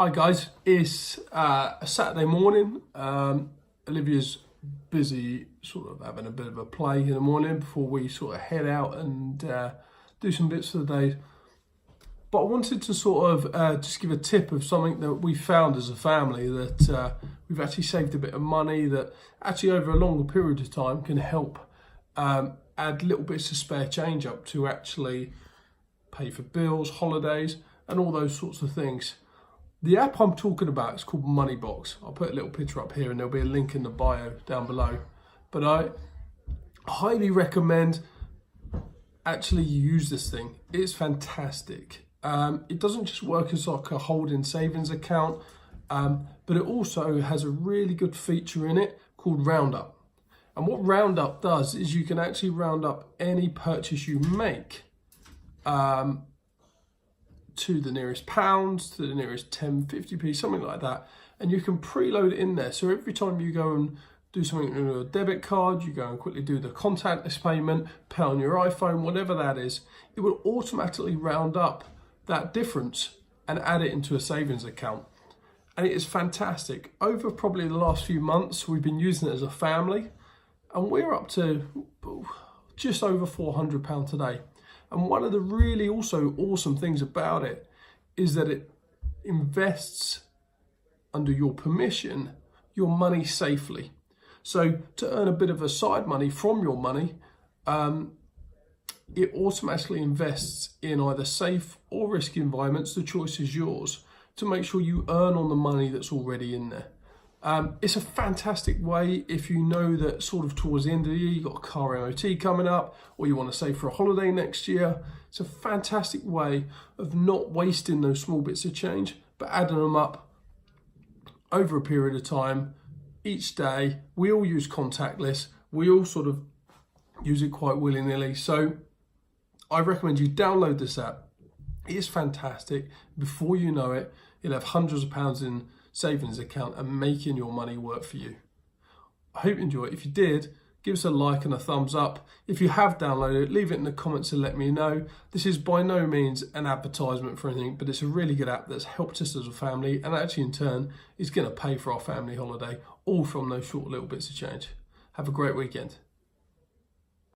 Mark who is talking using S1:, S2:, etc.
S1: Hi guys, it's a Saturday morning. Olivia's busy sort of having a bit of a play in the morning before we sort of head out and do some bits for the day. But I wanted to sort of just give a tip of something that we found as a family that we've actually saved a bit of money that actually over a longer period of time can help add little bits of spare change up to actually pay for bills, holidays and all those sorts of things. The app I'm talking about is called MoneyBox. I'll put a little picture up here and there'll be a link in the bio down below. But I highly recommend actually use this thing. It's fantastic. It doesn't just work as like a holding savings account, but it also has a really good feature in it called Roundup. And what Roundup does is you can actually round up any purchase you make to the nearest pounds, to the nearest 10, 50p, something like that. And you can preload it in there. So every time you go and do something on your debit card, you go and quickly do the contactless payment, pay on your iPhone, whatever that is, it will automatically round up that difference and add it into a savings account. And it is fantastic. Over probably the last few months, we've been using it as a family and we're up to just over £400 today. And one of the really also awesome things about it is that it invests under your permission your money safely. So to earn a bit of a side money from your money, it automatically invests in either safe or risky environments. The choice is yours to make sure you earn on the money that's already in there. It's a fantastic way if you know that sort of towards the end of the year you've got a car MOT coming up or you want to save for a holiday next year. It's a fantastic way of not wasting those small bits of change but adding them up over a period of time each day. We all use contactless, we all sort of use it quite willy-nilly, so I recommend you download this app. It is fantastic. Before you know it, you'll have hundreds of pounds in savings account and making your money work for you. I hope you enjoy it. If you did, give us a like and a thumbs up. If you have downloaded it, leave it in the comments and let me know. This is by no means an advertisement for anything, but it's a really good app that's helped us as a family and actually in turn is going to pay for our family holiday, all from those short little bits of change. Have a great weekend.